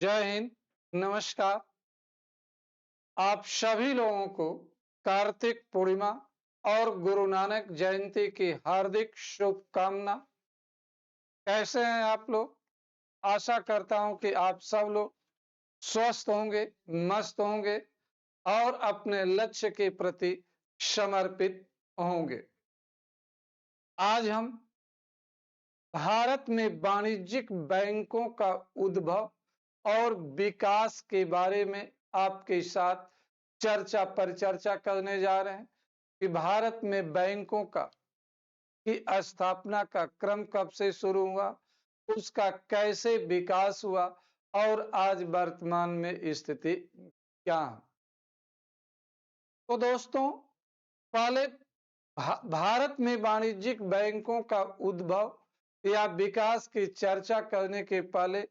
जय हिंद। नमस्कार। आप सभी लोगों को कार्तिक पूर्णिमा और गुरु नानक जयंती की हार्दिक शुभकामना। कैसे हैं आप लोग? आशा करता हूं कि आप सब लोग स्वस्थ होंगे, मस्त होंगे और अपने लक्ष्य के प्रति समर्पित होंगे। आज हम भारत में वाणिज्यिक बैंकों का उद्भव और विकास के बारे में आपके साथ परिचर्चा करने जा रहे हैं कि भारत में बैंकों की स्थापना का क्रम कब से शुरू हुआ, उसका कैसे विकास हुआ और आज वर्तमान में स्थिति क्या है। तो दोस्तों, पहले भारत में वाणिज्यिक बैंकों का उद्भव या विकास की चर्चा करने के पहले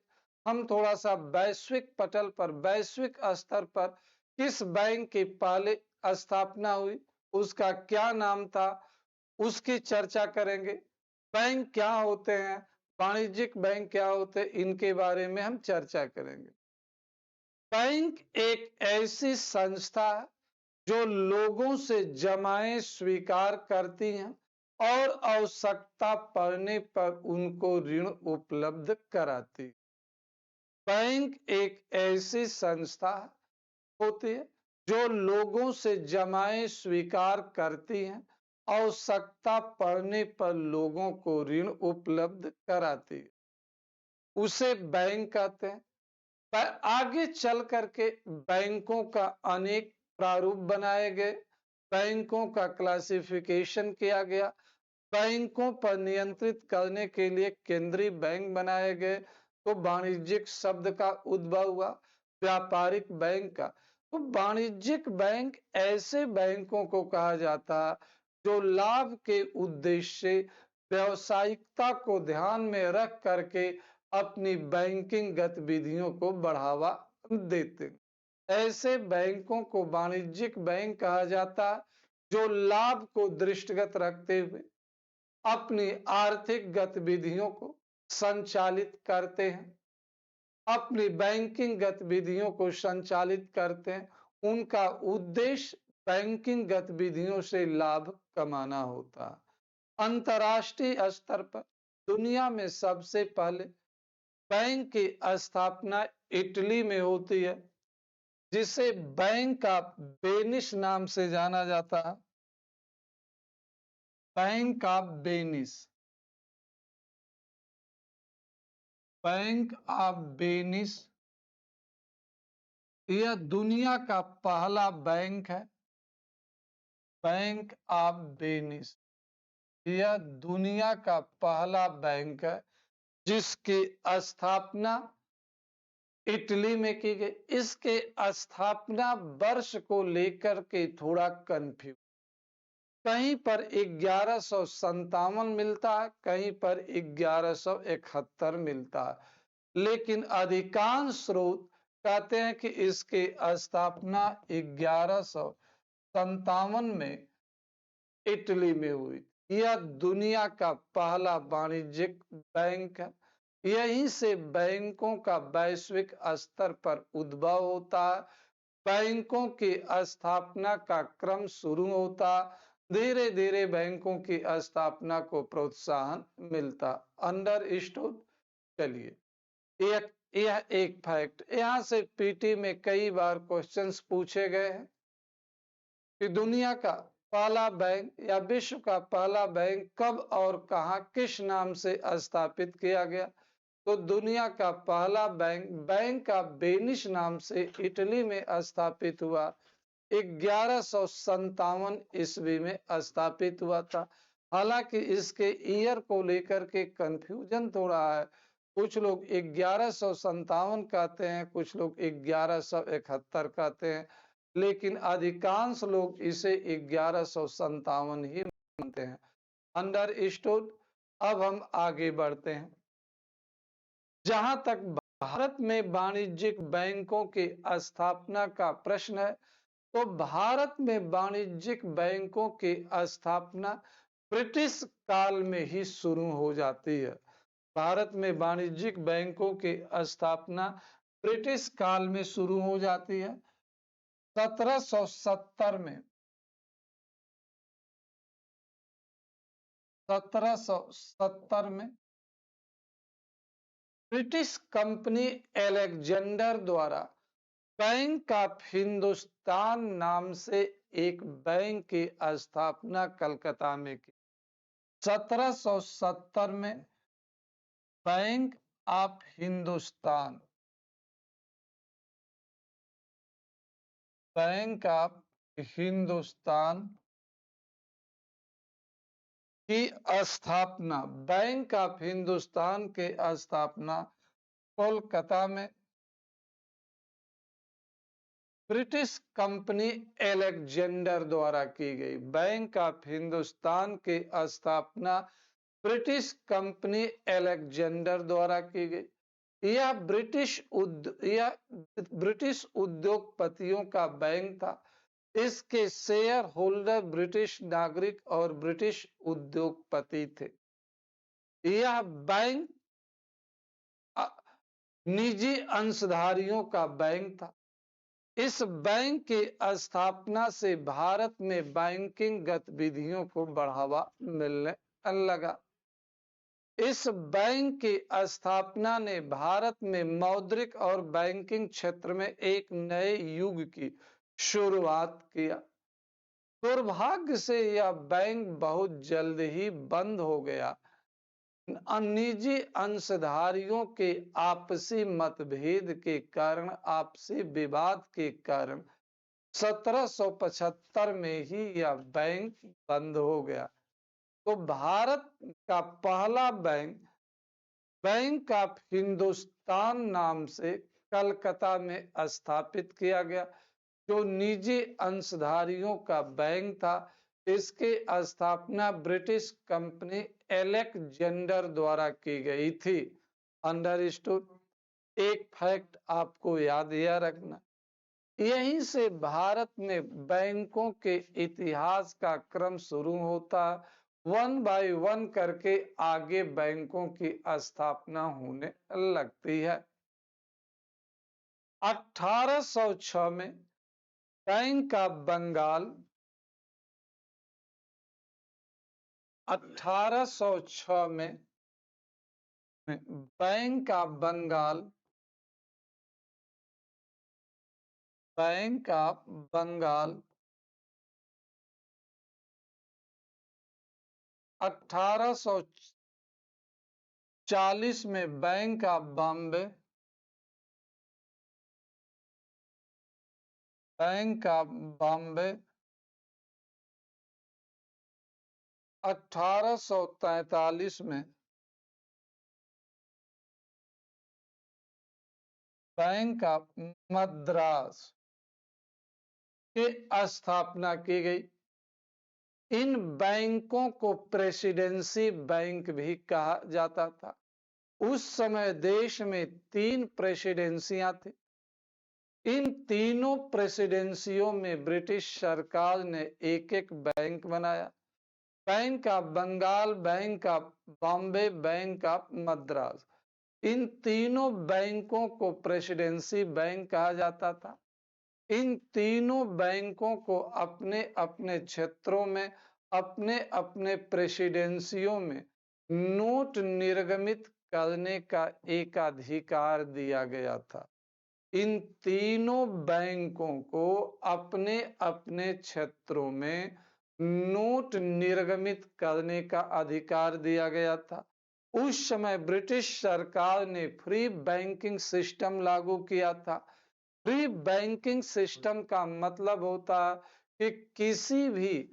हम थोड़ा सा वैश्विक पटल पर, वैश्विक स्तर पर किस बैंक की पहले स्थापना हुई, उसका क्या नाम था, उसकी चर्चा करेंगे। बैंक क्या होते हैं, वाणिज्यिक बैंक क्या होते हैं, इनके बारे में हम चर्चा करेंगे। बैंक एक ऐसी संस्था है जो लोगों से जमाएं स्वीकार करती हैं और आवश्यकता पड़ने पर उनको ऋण उपलब्ध कराती है। बैंक एक ऐसी संस्था होती है जो लोगों से जमाएं स्वीकार करती हैं, आवश्यकता पड़ने पर लोगों को ऋण उपलब्ध कराती है, उसे बैंक कहते हैं। पर आगे चल करके बैंकों का अनेक प्रारूप बनाए गए, बैंकों का क्लासिफिकेशन किया गया, बैंकों पर नियंत्रित करने के लिए केंद्रीय बैंक बनाए गए। तो वाणिज्यिक शब्द का उद्भव हुआ, व्यापारिक बैंक का। तो वाणिज्यिक बैंक ऐसे बैंकों को कहा जाता है जो लाभ के उद्देश्य से व्यावसायिकता को ध्यान में रख करके अपनी बैंकिंग गतिविधियों को बढ़ावा देते हैं। ऐसे बैंकों को वाणिज्यिक बैंक कहा जाता है जो लाभ को दृष्टिगत रखते हुए अपनी आर्थिक गतिविधियों को संचालित करते हैं, अपनी बैंकिंग गतिविधियों को संचालित करते हैं। उनका उद्देश्य बैंकिंग गतिविधियों से लाभ कमाना होता है। अंतर्राष्ट्रीय स्तर पर दुनिया में सबसे पहले बैंक की स्थापना इटली में होती है, जिसे बैंक ऑफ वेनिस नाम से जाना जाता है। Bank of Venice, bank of Venice यह दुनिया का पहला बैंक है। बैंक ऑफ वेनिस यह दुनिया का पहला बैंक है जिसकी स्थापना इटली में की गई। इसके स्थापना वर्ष को लेकर के थोड़ा कंफ्यूज, कहीं पर 1157 मिलता है, कहीं पर 1171 मिलता है, लेकिन अधिकांश स्रोत कहते हैं कि इसकी स्थापना 1157 में इटली में हुई। यह दुनिया का पहला वाणिज्यिक बैंक है। यहीं से बैंकों का वैश्विक स्तर पर उद्भव होता है, बैंकों की स्थापना का क्रम शुरू होता, धीरे धीरे बैंकों की स्थापना को प्रोत्साहन मिलता। अंडरस्टूड। चलिए, यह एक फैक्ट, यहां से पीटी में कई बार क्वेश्चंस पूछे गए हैं कि दुनिया का पहला बैंक या विश्व का पहला बैंक कब और कहां किस नाम से स्थापित किया गया। तो दुनिया का पहला बैंक बैंक ऑफ वेनिस नाम से इटली में स्थापित हुआ, 1157 ईस्वी में स्थापित हुआ था। हालांकि इसके ईयर को लेकर के कंफ्यूजन थोड़ा है, कुछ लोग 1157 कहते हैं, कुछ लोग 1171 कहते हैं, लेकिन अधिकांश लोग इसे 1157 ही मानते हैं। अंडरस्टूड। अब हम आगे बढ़ते हैं। जहां तक भारत में वाणिज्यिक बैंकों की स्थापना का प्रश्न है, तो भारत में वाणिज्यिक बैंकों की स्थापना ब्रिटिश काल में ही शुरू हो जाती है। भारत में वाणिज्यिक बैंकों की स्थापना ब्रिटिश काल में शुरू हो जाती है। 1770 में 1770 में ब्रिटिश कंपनी अलेक्जेंडर द्वारा बैंक ऑफ हिंदुस्तान नाम से एक बैंक की स्थापना कलकत्ता में की। 1770 में bank of Hindustan bank of Hindustan की स्थापना बैंक ऑफ हिंदुस्तान के स्थापना कोलकाता में ब्रिटिश कंपनी अलेक्जेंडर द्वारा की गई। बैंक ऑफ हिंदुस्तान की स्थापना ब्रिटिश कंपनी अलेक्जेंडर द्वारा की गई। यह ब्रिटिश उद्योगपतियों का बैंक था। इसके शेयर होल्डर ब्रिटिश नागरिक और ब्रिटिश उद्योगपति थे। यह बैंक निजी अंशधारियों का बैंक था। इस बैंक की स्थापना से भारत में बैंकिंग गतिविधियों को बढ़ावा मिलने लगा। इस बैंक की स्थापना ने भारत में मौद्रिक और बैंकिंग क्षेत्र में एक नए युग की शुरुआत किया। दुर्भाग्य से यह बैंक बहुत जल्द ही बंद हो गया। निजी अंशधारियों के आपसी मतभेद के कारण, आपसी विवाद के कारण 1775 में ही यह बैंक बंद हो गया। तो भारत का पहला बैंक बैंक ऑफ हिंदुस्तान नाम से कलकत्ता में स्थापित किया गया, जो निजी अंशधारियों का बैंक था। इसकी स्थापना ब्रिटिश कंपनी अलेक्जेंडर द्वारा की गई थी। अंडरस्टूड। एक फैक्ट आपको याद यह रखना, यहीं से भारत में बैंकों के इतिहास का क्रम शुरू होता, वन बाय वन करके आगे बैंकों की स्थापना होने लगती है। 1806 में बैंक ऑफ बंगाल 1806 में bank of Bengal bank of Bengal 1840 में bank of Bombay bank of Bombay 1843 में बैंक ऑफ मद्रास की स्थापना की गई। इन बैंकों को प्रेसिडेंसी बैंक भी कहा जाता था। उस समय देश में 3 प्रेसिडेंसियां थी। इन तीनों प्रेसिडेंसियों में ब्रिटिश सरकार ने एक एक बैंक बनाया। Bank of Bengal, bank of Bombay, bank of Madras. इन तीनों बैंकों को प्रेसिडेंसी बैंक कहा जाता था। इन तीनों बैंकों को अपने अपने क्षेत्रों में, अपने अपने प्रेसिडेंसियों में नोट निर्गमित करने का एकाधिकार दिया गया था। इन तीनों बैंकों को अपने अपने क्षेत्रों में नोट निर्गमित करने का अधिकार दिया गया था। उस समय ब्रिटिश सरकार ने फ्री बैंकिंग सिस्टम लागू किया था। फ्री बैंकिंग सिस्टम का मतलब होता है कि किसी भी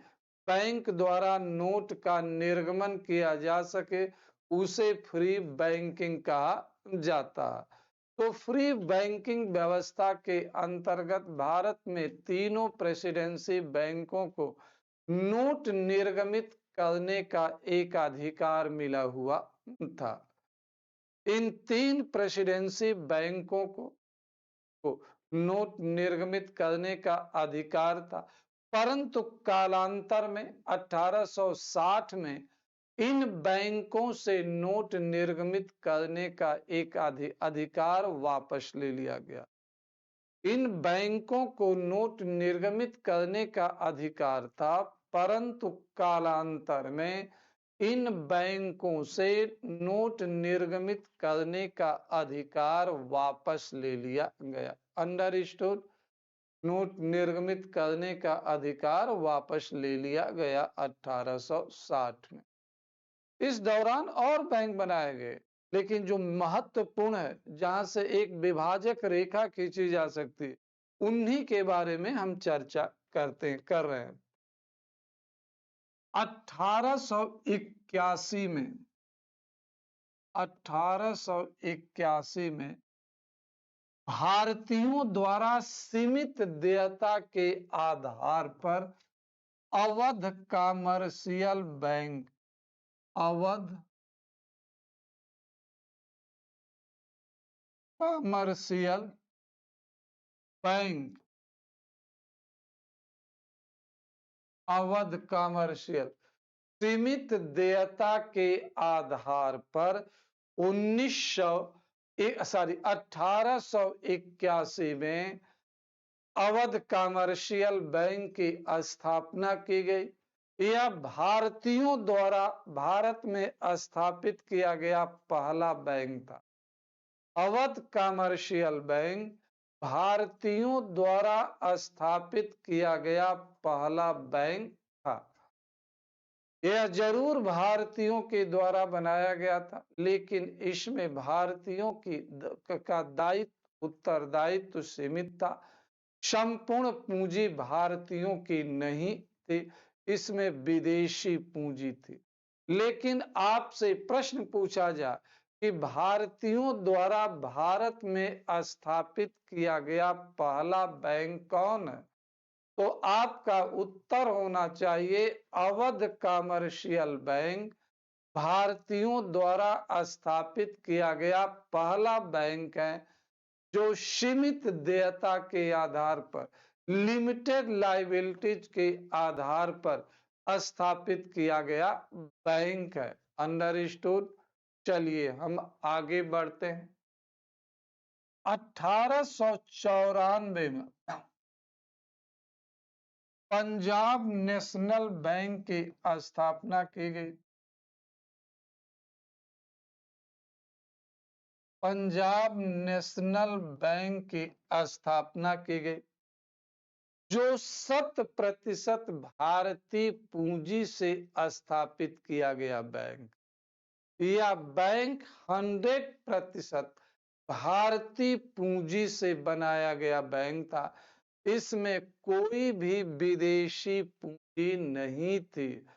बैंक द्वारा नोट का निर्गमन किया जा सके, उसे फ्री बैंकिंग कहा जाता है। तो फ्री बैंकिंग व्यवस्था के अंतर्गत भारत में तीनों प्रेसिडेंसी बैंकों को नोट निर्गमित करने का एक अधिकार मिला हुआ था। इन 3 प्रेसिडेंसी बैंकों को नोट निर्गमित करने का अधिकार था, परंतु कालांतर में 1860 में इन बैंकों से नोट निर्गमित करने का एक अधिकार वापस ले लिया गया। इन बैंकों को नोट निर्गमित करने का अधिकार था, परंतु कालांतर में इन बैंकों से नोट निर्गमित करने का अधिकार वापस ले लिया गया। अंडरस्टूड? नोट निर्गमित करने का अधिकार वापस ले लिया गया 1860 में। इस दौरान और बैंक बनाए गए, लेकिन जो महत्वपूर्ण है, जहां से एक विभाजक रेखा खींची जा सकती है, उन्हीं के बारे में हम चर्चा कर रहे हैं। 1881 में 1881 में भारतीयों द्वारा सीमित देयता के आधार पर Awadh commercial bank, Awadh commercial bank, Awadh commercial सीमित देयता के आधार पर 1881 में अवध कमर्शियल बैंक की स्थापना की गई। यह भारतीयों द्वारा भारत में स्थापित किया गया पहला बैंक था। अवध कमर्शियल बैंक भारतीयों द्वारा स्थापित किया गया पहला बैंक था। यह जरूर भारतीयों के द्वारा बनाया गया था, लेकिन इसमें भारतीयों का दायित्व, उत्तरदायित्व सीमित था। संपूर्ण पूंजी भारतीयों की नहीं थी, इसमें विदेशी पूंजी थी। लेकिन आपसे प्रश्न पूछा जाए कि भारतीयों द्वारा भारत में स्थापित किया गया पहला बैंक कौन है, तो आपका उत्तर होना चाहिए अवध कमर्शियल बैंक भारतीयों द्वारा स्थापित किया गया पहला बैंक है, जो सीमित देयता के आधार पर, लिमिटेड लायबिलिटीज के आधार पर स्थापित किया गया बैंक है। अंडरस्टूड? चलिए हम आगे बढ़ते हैं। 1894 में पंजाब नेशनल बैंक की स्थापना की गई। पंजाब नेशनल बैंक की स्थापना की गई, जो 100% भारतीय पूंजी से स्थापित किया गया बैंक। यह बैंक 100% भारतीय पूंजी से बनाया गया बैंक था। इसमें कोई भी विदेशी पूंजी नहीं थी।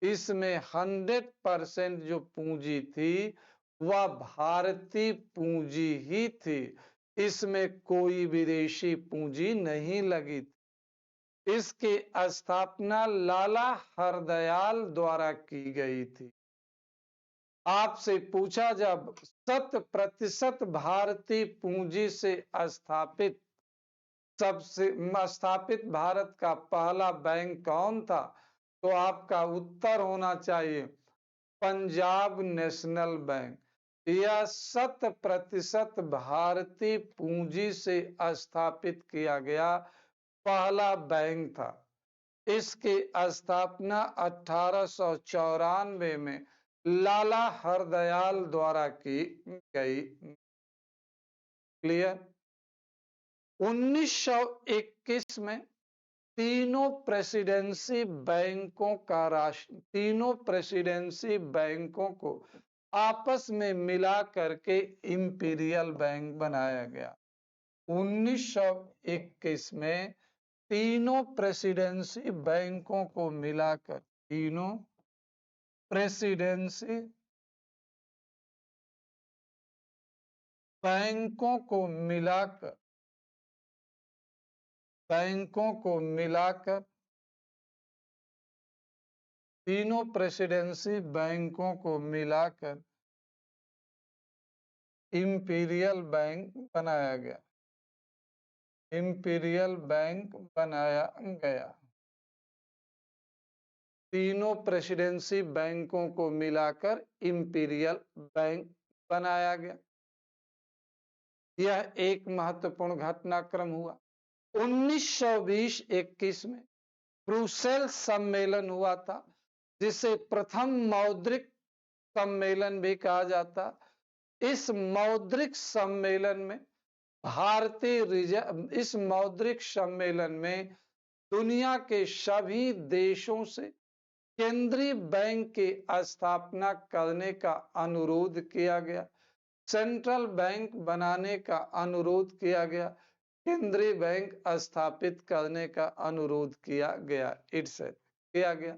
इसमें 100% जो पूंजी थी वह भारतीय पूंजी ही थी। इसमें कोई विदेशी पूंजी नहीं लगी थी। इसकी स्थापना लाला हरदयाल द्वारा की गई थी। आपसे पूछा जब 100% भारतीय पूंजी से स्थापित भारत का पहला बैंक कौन था, तो आपका उत्तर होना चाहिए पंजाब नेशनल बैंक। यह 100% भारतीय पूंजी से स्थापित किया गया पहला बैंक था। इसकी स्थापना 1894 में लाला हरदयाल द्वारा की गई। क्लियर? 1921 में तीनों प्रेसिडेंसी बैंकों को आपस में मिला करके इंपीरियल बैंक बनाया गया। 1921 में तीनों प्रेसिडेंसी बैंकों को मिलाकर, तीनों प्रेसिडेंसी बैंकों को मिलाकर तीनों प्रेसिडेंसी बैंकों को मिलाकर इंपीरियल बैंक बनाया गया। इंपीरियल बैंक बनाया गया। तीनों प्रेसिडेंसी बैंकों को मिलाकर इंपीरियल बैंक बनाया गया। यह एक महत्वपूर्ण घटनाक्रम हुआ। 1920-21 में ब्रुसेल्स सम्मेलन हुआ था, जिसे प्रथम मौद्रिक सम्मेलन भी कहा जाता। इस मौद्रिक सम्मेलन में इस मौद्रिक सम्मेलन में दुनिया के सभी देशों से केंद्रीय बैंक की स्थापना करने का अनुरोध किया गया, सेंट्रल बैंक बनाने का अनुरोध किया गया, केंद्रीय बैंक स्थापित करने का अनुरोध किया गया। किया गया।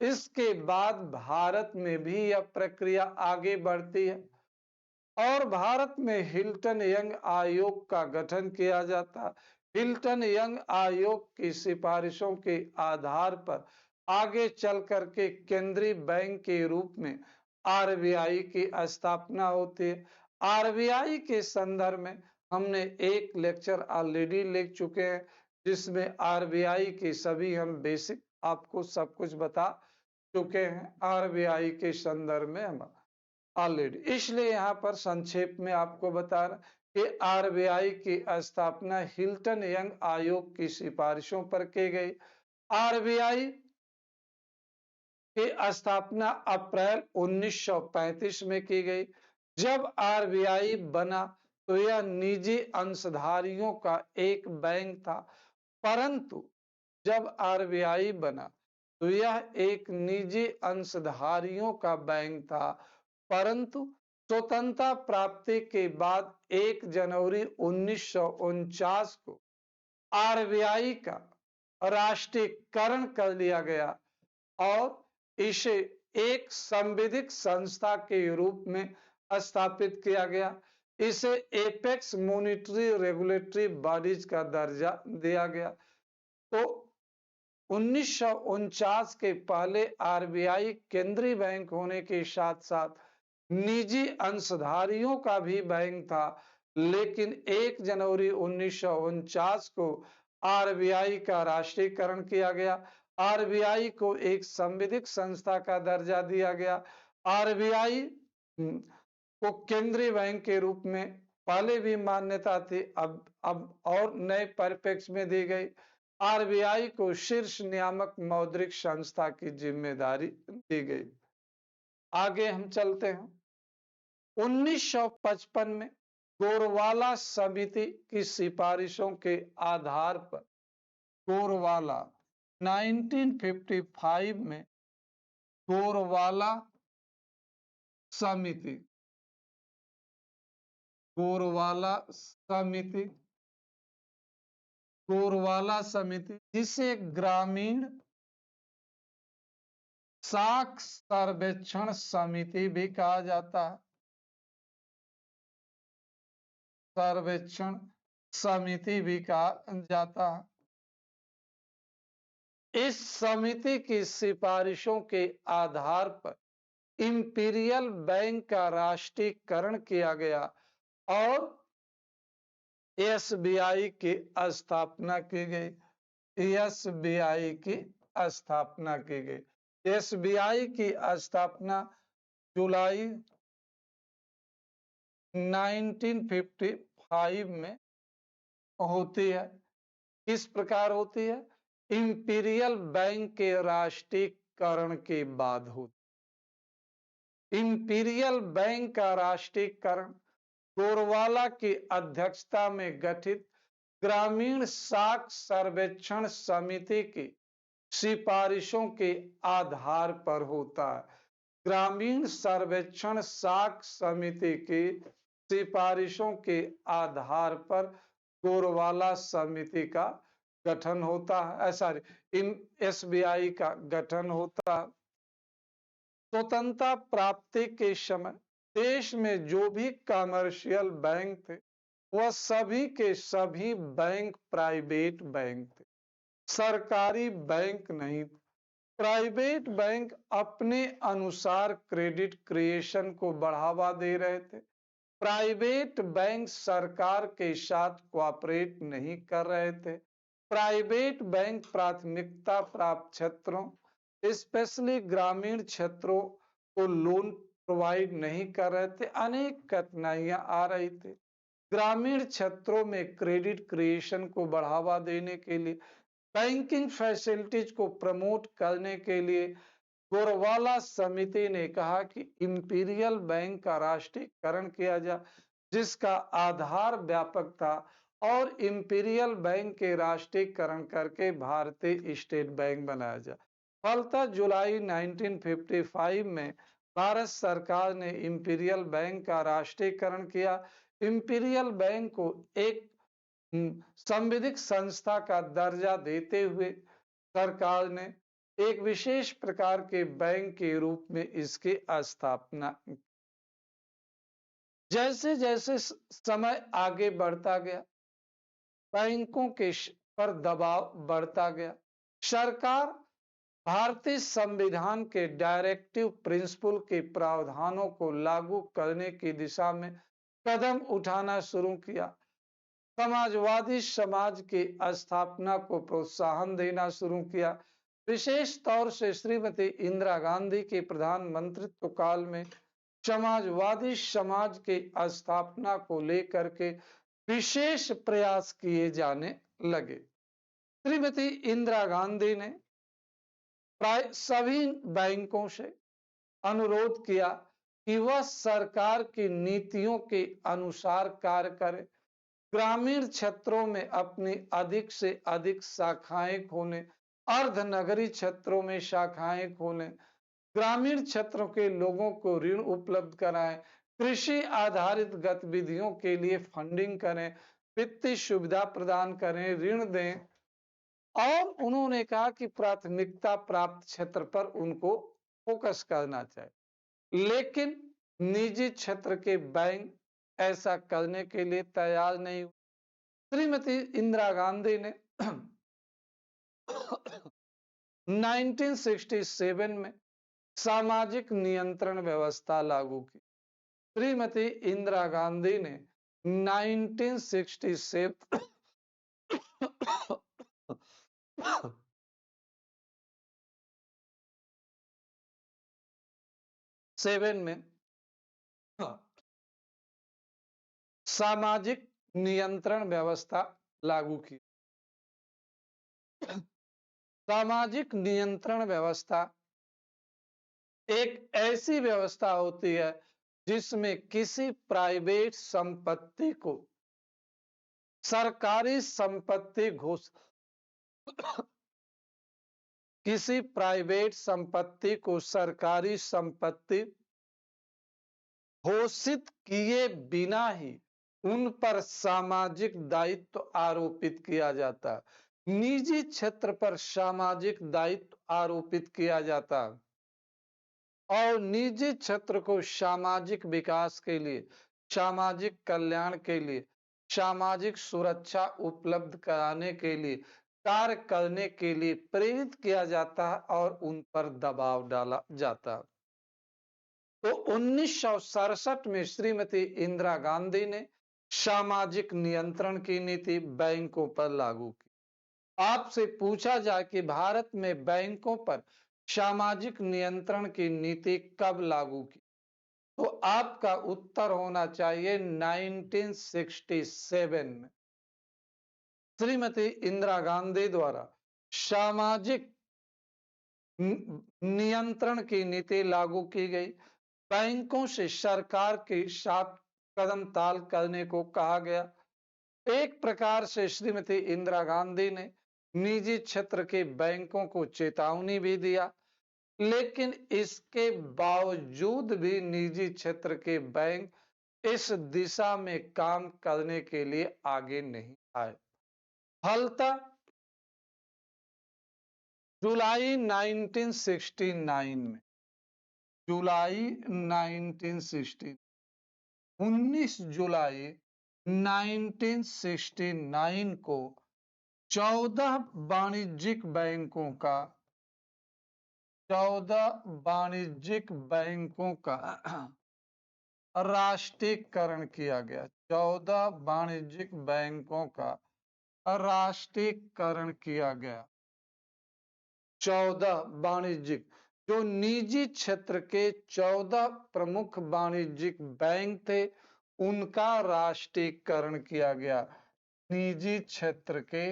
इसके बाद भारत में भी यह प्रक्रिया आगे बढ़ती है और भारत में हिल्टन यंग आयोग का गठन किया जाता। हिल्टन यंग आयोग की सिफारिशों के आधार पर आगे चल करके केंद्रीय बैंक के रूप में आरबीआई की स्थापना होती है। आरबीआई के संदर्भ में हमने एक लेक्चर ऑलरेडी ले चुके हैं, जिसमें आरबीआई के सभी हम बेसिक आपको सब कुछ बता चुके हैं आरबीआई के संदर्भ में हम ऑलरेडी। इसलिए यहाँ पर संक्षेप में आपको बता रहा कि आरबीआई की स्थापना हिल्टन यंग आयोग की सिफारिशों पर की गई। आरबीआई की स्थापना अप्रैल 1935 में की गई। जब आरबीआई बना तो यह निजी अंशधारियों का एक बैंक था, परंतु जब आरबीआई बना तो यह एक निजी अंशधारियों का बैंक था, परंतु स्वतंत्रता प्राप्ति के बाद 1 जनवरी 1949 को आरबीआई का राष्ट्रीयकरण कर लिया गया और इसे एक संविधिक संस्था के रूप में स्थापित किया गया। इसे एपेक्स मॉनिटरी रेगुलेटरी बॉडीज का दर्जा दिया गया। तो 1949 के पहले आरबीआई केंद्रीय बैंक होने के साथ साथ निजी अंशधारियों का भी बैंक था, लेकिन 1 जनवरी 1949 को आरबीआई का राष्ट्रीयकरण किया गया। आरबीआई को एक संविधिक संस्था का दर्जा दिया गया। आरबीआई को केंद्रीय बैंक के रूप में पहले भी मान्यता थी, अब और नए परिप्रेक्ष्य में दी गई। आरबीआई को शीर्ष नियामक मौद्रिक संस्था की जिम्मेदारी दी गई। आगे हम चलते हैं। 1955 में गोरवाला समिति की सिफारिशों के आधार पर गोरवाला 1955 में गोरवाला समिति जिसे ग्रामीण साख सर्वेक्षण समिति भी कहा जाता है, सर्वेक्षण समिति भी कहा जाता है। इस समिति की सिफारिशों के आधार पर इंपीरियल बैंक का राष्ट्रीयकरण किया गया और एसबीआई की स्थापना की गई। एसबीआई की स्थापना की गई। एसबीआई की स्थापना जुलाई 1955 में होती है। किस प्रकार होती है? इंपीरियल बैंक के राष्ट्रीयकरण के बाद होती। इंपीरियल बैंक का राष्ट्रीयकरण गोरवाला की अध्यक्षता में गठित ग्रामीण साख सर्वेक्षण समिति की सिफारिशों के आधार पर होता है। ग्रामीण सर्वेक्षण साख समिति की सिफारिशों के आधार पर गोरवाला समिति का गठन होता है, एसबीआई का गठन होता है। स्वतंत्रता प्राप्ति के समय देश में जो भी कमर्शियल बैंक थे वह सभी के सभी बैंक प्राइवेट बैंक थे, सरकारी बैंक नहीं थे। प्राइवेट बैंक अपने अनुसार क्रेडिट क्रिएशन को बढ़ावा दे रहे थे। प्राइवेट बैंक सरकार के साथ कोऑपरेट नहीं कर रहे थे। प्राइवेट बैंक प्राथमिकता प्राप्त क्षेत्रों स्पेशली ग्रामीण क्षेत्रों को लोन प्रोवाइड नहीं कर रहे थे, अनेक कठिनाइयां आ रही थी। ग्रामीण क्षेत्रों में क्रेडिट क्रिएशन को बढ़ावा देने के लिए, बैंकिंग फैसिलिटीज को प्रमोट करने के लिए गोरवाला समिति ने कहा कि इंपीरियल बैंक का राष्ट्रीयकरण किया जाए, जिसका आधार व्यापक था, और इंपीरियल बैंक के राष्ट्रीयकरण करके भारतीय स्टेट बैंक बनाया जाए। फलतः जुलाई 1955 में भारत सरकार ने इंपीरियल बैंक का राष्ट्रीयकरण किया। इंपीरियल बैंक को एक संविधिक संस्था का दर्जा देते हुए सरकार ने एक विशेष प्रकार के बैंक के रूप में इसकी स्थापना। जैसे जैसे समय आगे बढ़ता गया, बैंकों के पर दबाव बढ़ता गया। सरकार भारतीय संविधान के डायरेक्टिव प्रिंसिपल के प्रावधानों को लागू करने की दिशा में कदम उठाना शुरू किया। समाजवादी समाज की स्थापना को प्रोत्साहन देना शुरू किया। विशेष तौर से श्रीमती इंदिरा गांधी के प्रधानमंत्रित्व काल में समाजवादी समाज की स्थापना को लेकर के विशेष प्रयास किए जाने लगे। श्रीमती इंदिरा गांधी ने प्राय सभी बैंकों से अनुरोध किया कि वह सरकार की नीतियों के अनुसार कार्य करे, ग्रामीण क्षेत्रों में अपनी अधिक से अधिक शाखाएं खोलें, अर्धनगरीय क्षेत्रों में शाखाएं खोलें, ग्रामीण क्षेत्रों के लोगों को ऋण उपलब्ध कराएं, कृषि आधारित गतिविधियों के लिए फंडिंग करें, वित्तीय सुविधा प्रदान करें, ऋण दें। और उन्होंने कहा कि प्राथमिकता प्राप्त क्षेत्र पर उनको फोकस करना चाहिए, लेकिन निजी क्षेत्र के बैंक ऐसा करने के लिए तैयार नहीं हुए। श्रीमती इंदिरा गांधी ने 1967 में सामाजिक नियंत्रण व्यवस्था लागू की। श्रीमती इंदिरा गांधी ने 1967 में सामाजिक नियंत्रण व्यवस्था लागू की। सामाजिक नियंत्रण व्यवस्था एक ऐसी व्यवस्था होती है जिसमें किसी प्राइवेट संपत्ति को सरकारी संपत्ति किसी प्राइवेट संपत्ति को सरकारी संपत्ति घोषित किए बिना ही उन पर सामाजिक दायित्व आरोपित किया जाता है। निजी क्षेत्र पर सामाजिक दायित्व आरोपित किया जाता है और निजी क्षेत्र को सामाजिक विकास के लिए, सामाजिक कल्याण के लिए, सामाजिक सुरक्षा उपलब्ध कराने के लिए, कार्य करने के लिए प्रेरित किया जाता है और उन पर दबाव डाला जाता है। तो 1967 में श्रीमती इंदिरा गांधी ने सामाजिक नियंत्रण की नीति बैंकों पर लागू की। आपसे पूछा जाए कि भारत में बैंकों पर सामाजिक नियंत्रण की नीति कब लागू की, तो आपका उत्तर होना चाहिए 1967 में। श्रीमती इंदिरा गांधी द्वारा सामाजिक नियंत्रण की नीति लागू की गई। बैंकों से सरकार के साथ कदम ताल करने को कहा गया। एक प्रकार से श्रीमती इंदिरा गांधी ने निजी क्षेत्र के बैंकों को चेतावनी भी दिया, लेकिन इसके बावजूद भी निजी क्षेत्र के बैंक इस दिशा में काम करने के लिए आगे नहीं आए। फलतः जुलाई 1969 में 19 जुलाई 1969 को 14 वाणिज्यिक बैंकों का राष्ट्रीयकरण किया गया। 14 वाणिज्यिक बैंकों का राष्ट्रीयकरण किया गया। 14 वाणिज्यिक, जो निजी क्षेत्र के 14 प्रमुख वाणिज्यिक बैंक थे उनका राष्ट्रीयकरण किया गया। निजी क्षेत्र के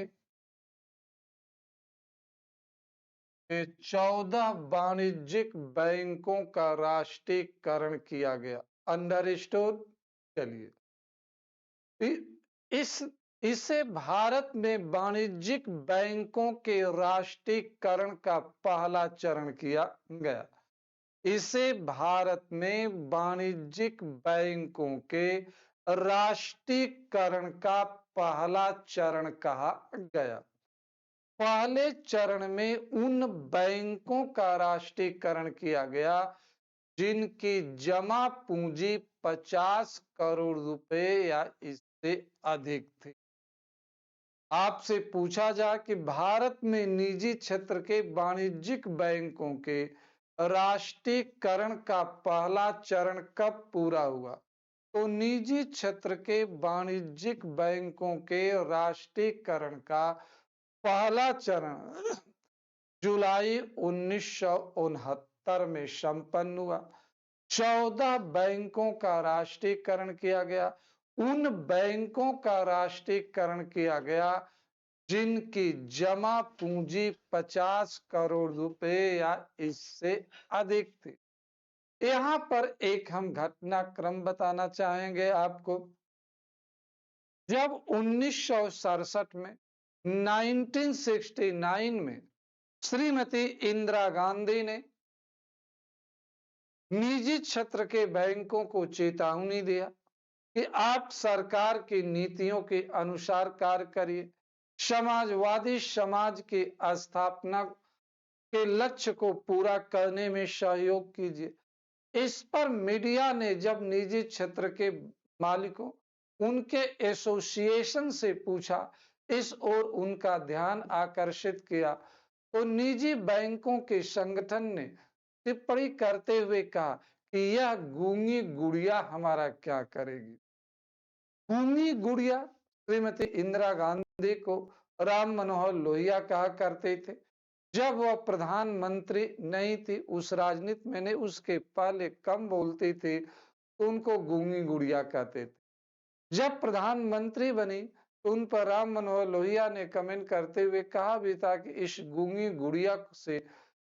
14 वाणिज्यिक बैंकों का राष्ट्रीयकरण किया गया। अंडरस्टूड। चलिए, इस इसे भारत में वाणिज्यिक बैंकों के राष्ट्रीयकरण का पहला चरण किया गया। इसे भारत में वाणिज्यिक बैंकों के राष्ट्रीयकरण का पहला चरण कहा गया। पहले चरण में उन बैंकों का राष्ट्रीयकरण किया गया जिनकी जमा पूंजी 50 करोड़ रुपए या इससे अधिक थी। आपसे पूछा जाए कि भारत में निजी क्षेत्र के वाणिज्यिक बैंकों के राष्ट्रीयकरण का पहला चरण कब पूरा हुआ, तो निजी क्षेत्र के वाणिज्यिक बैंकों के राष्ट्रीयकरण का पहला चरण जुलाई 1969 में संपन्न हुआ। 14 बैंकों का राष्ट्रीयकरण किया गया। उन बैंकों का राष्ट्रीयकरण किया गया जिनकी जमा पूंजी 50 करोड़ रुपए या इससे अधिक थी। यहां पर एक हम घटनाक्रम बताना चाहेंगे आपको। जब 1967 में 1969 में श्रीमती इंदिरा गांधी ने निजी क्षेत्र के बैंकों को चेतावनी दिया कि आप सरकार की नीतियों के अनुसार कार्य करिए, समाजवादी समाज की स्थापना के लक्ष्य को पूरा करने में सहयोग कीजिए। इस पर मीडिया ने जब निजी क्षेत्र के मालिकों, उनके एसोसिएशन से पूछा, इस ओर उनका ध्यान आकर्षित किया, तो निजी बैंकों के संगठन ने टिप्पणी करते हुए कहा कि यह गूंगी गुड़िया हमारा क्या करेगी। गूंगी गुड़िया श्रीमती इंदिरा गांधी को राम मनोहर लोहिया कहा करते थे। जब वह प्रधानमंत्री नहीं थी, उस राजनीति में नहीं, उसके पहले कम बोलती थी, तो उनको गूंगी गुड़िया कहते थे। जब प्रधानमंत्री बनी तो उन पर राम मनोहर लोहिया ने कमेंट करते हुए कहा भी था कि इस गूंगी गुड़िया से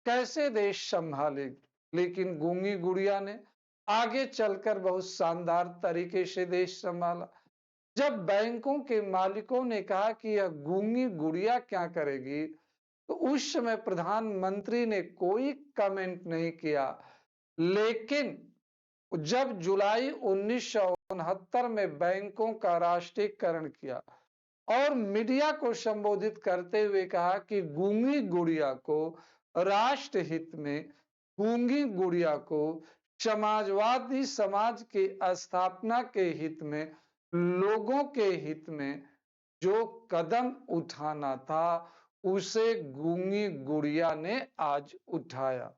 कैसे देश संभालेगी, लेकिन गूंगी गुड़िया ने आगे चलकर बहुत शानदार तरीके से देश संभाला। जब बैंकों के मालिकों ने कहा कि यह गूंगी गुड़िया क्या करेगी, तो उस समय प्रधानमंत्री ने कोई कमेंट नहीं किया। लेकिन जब जुलाई 1969 में बैंकों का राष्ट्रीयकरण किया और मीडिया को संबोधित करते हुए कहा कि गूंगी गुड़िया को राष्ट्र हित में, गूंगी गुड़िया को समाजवादी समाज की स्थापना के हित में, लोगों के हित में जो कदम उठाना था, उसे गूंगी गुड़िया ने आज उठाया।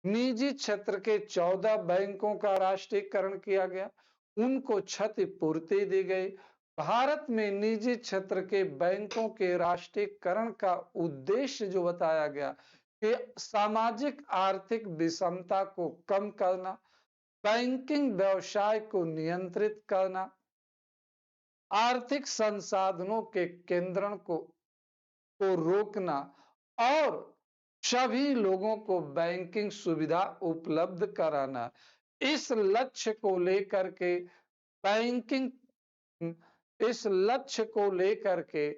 निजी क्षेत्र के 14 बैंकों का राष्ट्रीयकरण किया गया, उनको क्षतिपूर्ति दी गई। भारत में निजी क्षेत्र के बैंकों के राष्ट्रीयकरण का उद्देश्य जो बताया गया कि सामाजिक आर्थिक विषमता को कम करना, बैंकिंग व्यवसाय को नियंत्रित करना, आर्थिक संसाधनों के केंद्रण को रोकना और सभी लोगों को बैंकिंग सुविधा उपलब्ध कराना। इस लक्ष्य को लेकर के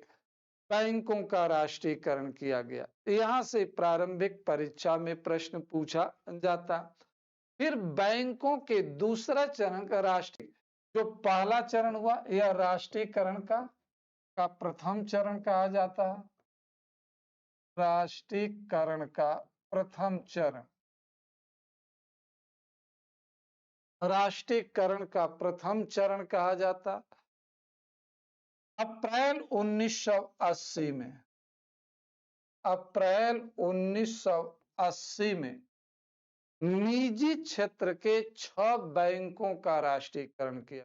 बैंकों का राष्ट्रीयकरण किया गया। यहां से प्रारंभिक परीक्षा में प्रश्न पूछा जाता। फिर बैंकों के दूसरा चरण का राष्ट्रीय, जो पहला चरण हुआ, यह राष्ट्रीयकरण का प्रथम चरण कहा जाता है। राष्ट्रीयकरण का प्रथम चरण, राष्ट्रीयकरण का प्रथम चरण कहा जाता। अप्रैल 1980 में, अप्रैल 1980 में निजी क्षेत्र के 6 बैंकों का राष्ट्रीयकरण किया,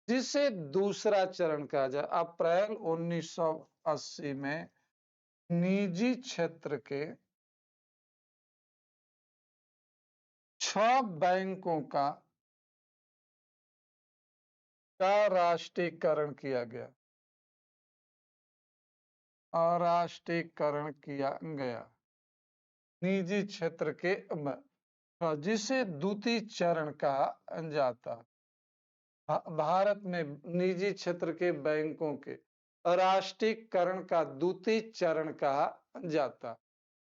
जिसे दूसरा चरण कहा जाए। अप्रैल 1980 में निजी क्षेत्र के 6 बैंकों का राष्ट्रीयकरण किया गया। राष्ट्रीयकरण किया गया निजी क्षेत्र के जिसे द्वितीय चरण कहा जाता है। भारत में निजी क्षेत्र के बैंकों के राष्ट्रीयकरण का द्वितीय चरण कहा जाता।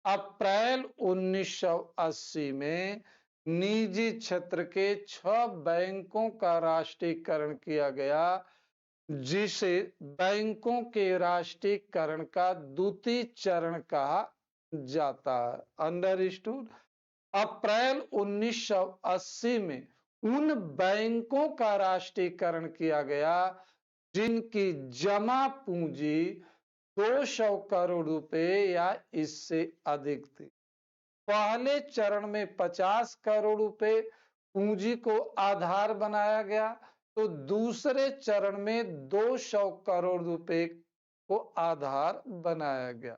अप्रैल 1980 में निजी क्षेत्र के 6 बैंकों का राष्ट्रीयकरण किया गया, जिसे बैंकों के राष्ट्रीयकरण का द्वितीय चरण कहा जाता है। अंडरस्टूड। अप्रैल 1980 में उन बैंकों का राष्ट्रीयकरण किया गया जिनकी जमा पूंजी 200 करोड़ रुपए या इससे अधिक थी। पहले चरण में 50 करोड़ रुपए पूंजी को आधार बनाया गया, तो दूसरे चरण में 200 करोड़ रुपए को आधार बनाया गया।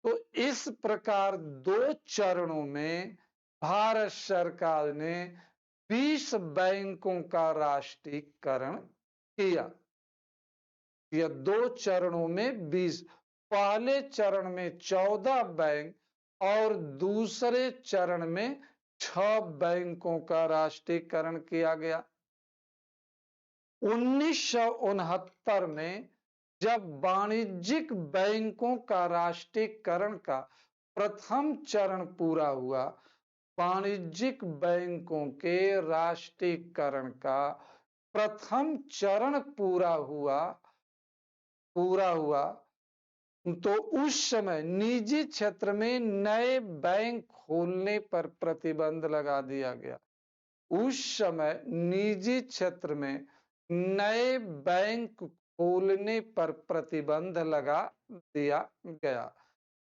तो इस प्रकार 2 चरणों में भारत सरकार ने 20 बैंकों का राष्ट्रीयकरण किया। यह 2 चरणों में 20, पहले चरण में 14 बैंक और दूसरे चरण में 6 बैंकों का राष्ट्रीयकरण किया गया। 1969 में जब वाणिज्यिक बैंकों का राष्ट्रीयकरण का प्रथम चरण पूरा हुआ, वाणिज्यिक बैंकों के राष्ट्रीयकरण का प्रथम चरण पूरा हुआ तो उस समय निजी क्षेत्र में नए बैंक खोलने पर प्रतिबंध लगा दिया गया। उस समय निजी क्षेत्र में नए बैंक खोलने पर प्रतिबंध लगा दिया गया।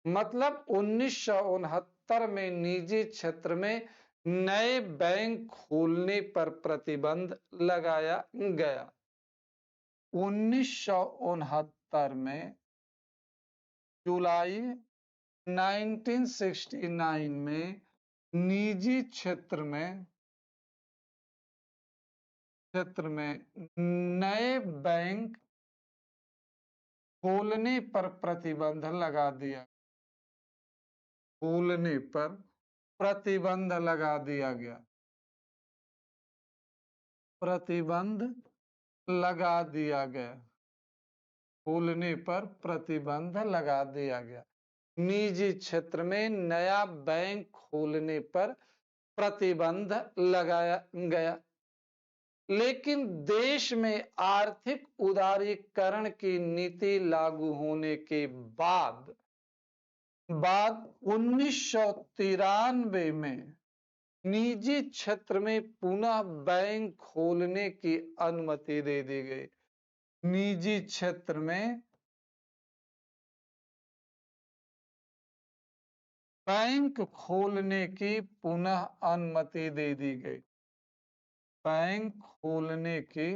मतलब 1969 में निजी क्षेत्र में नए बैंक खोलने पर प्रतिबंध लगाया गया। 1969 में जुलाई 1969 में निजी क्षेत्र में नए बैंक खोलने पर प्रतिबंध लगा दिया। खोलने पर प्रतिबंध लगा दिया गया। प्रतिबंध लगा दिया गया। खोलने पर प्रतिबंध लगा दिया गया। निजी क्षेत्र में नया बैंक खोलने पर प्रतिबंध लगाया गया। लेकिन देश में आर्थिक उदारीकरण की नीति लागू होने के बाद 1993 में निजी क्षेत्र में पुनः बैंक खोलने की अनुमति दे दी गई। निजी क्षेत्र में बैंक खोलने की पुनः अनुमति दे दी गई। बैंक खोलने की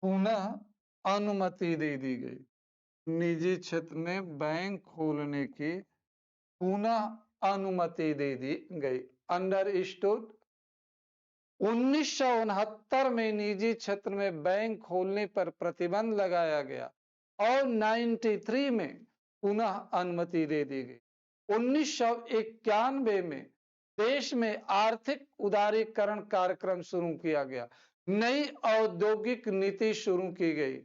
पुनः अनुमति दे दी गई। निजी क्षेत्र में बैंक खोलने की पुनः अनुमति दे दी गई। अंडरस्टूड। 1969 में निजी क्षेत्र में बैंक खोलने पर प्रतिबंध लगाया गया और 93 में पुनः अनुमति दे दी गई। 1991 में देश में आर्थिक उदारीकरण कार्यक्रम शुरू किया गया। नई औद्योगिक नीति शुरू की गई।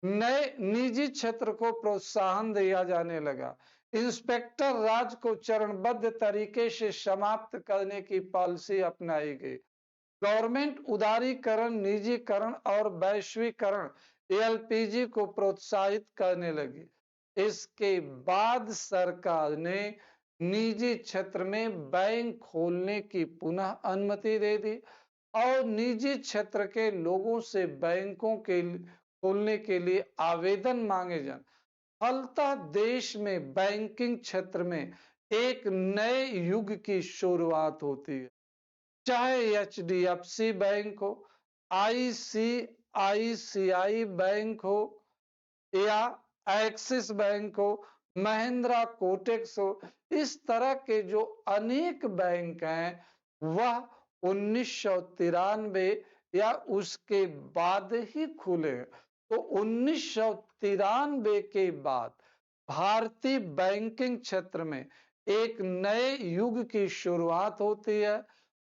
नए निजी क्षेत्र को प्रोत्साहन दिया जाने लगा। इंस्पेक्टर राज को चरणबद्ध तरीके से समाप्त करने की पॉलिसी अपनाई गई। गवर्नमेंट उदारीकरण, निजीकरण और वैश्वीकरण एलपीजी को प्रोत्साहित करने लगी। इसके बाद सरकार ने निजी क्षेत्र में बैंक खोलने की पुनः अनुमति दे दी और निजी क्षेत्र के लोगों से बैंकों के खोलने के लिए आवेदन मांगे जाए। फलतः देश में बैंकिंग क्षेत्र में एक नए युग की शुरुआत होती है। चाहे एचडीएफसी बैंक हो, आईसीआईसीआई बैंक हो या एक्सिस बैंक हो, महिंद्रा कोटेक्स हो, इस तरह के जो अनेक बैंक हैं वह 1993 या उसके बाद ही खुले। तो 1993 के बाद भारतीय बैंकिंग क्षेत्र में एक नए युग की शुरुआत होती है।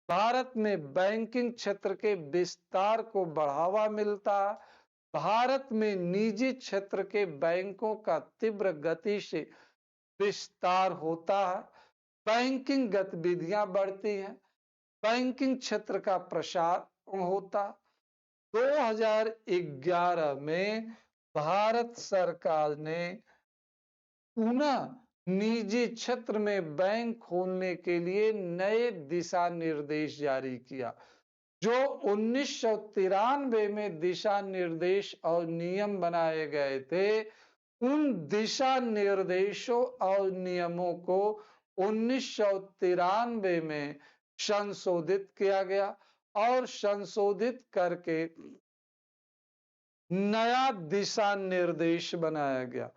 भारत में बैंकिंग क्षेत्र के विस्तार को बढ़ावा मिलता है। भारत में निजी क्षेत्र के बैंकों का तीव्र गति से विस्तार होता है। बैंकिंग गतिविधियां बढ़ती हैं। बैंकिंग क्षेत्र का प्रसार होता। 2011 में भारत सरकार ने पुनः निजी क्षेत्र में बैंक खोलने के लिए नए दिशा निर्देश जारी किया। जो 1993 में दिशा निर्देश और नियम बनाए गए थे, उन दिशा निर्देशों और नियमों को 1993 में संशोधित किया गया और संशोधित करके नया दिशा निर्देश बनाया गया।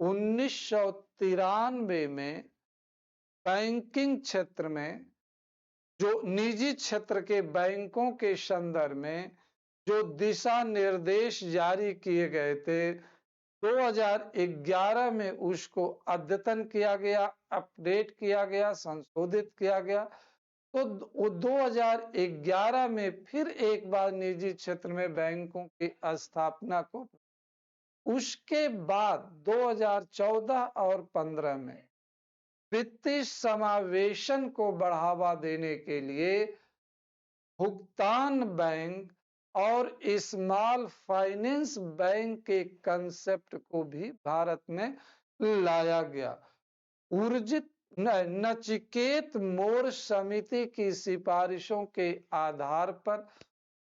1993 में बैंकिंग क्षेत्र में जो निजी क्षेत्र के बैंकों के संदर्भ में जो दिशा निर्देश जारी किए गए थे, 2011 में उसको अद्यतन किया गया, अपडेट किया गया, संशोधित किया गया। तो 2011 में फिर एक बार निजी क्षेत्र में बैंकों की स्थापना को, उसके बाद 2014 और 15 में वित्तीय समावेशन को बढ़ावा देने के लिए भुगतान बैंक और स्मॉल फाइनेंस बैंक के कंसेप्ट को भी भारत में लाया गया। ऊर्जित नचिकेत मोर समिति की सिफारिशों के आधार पर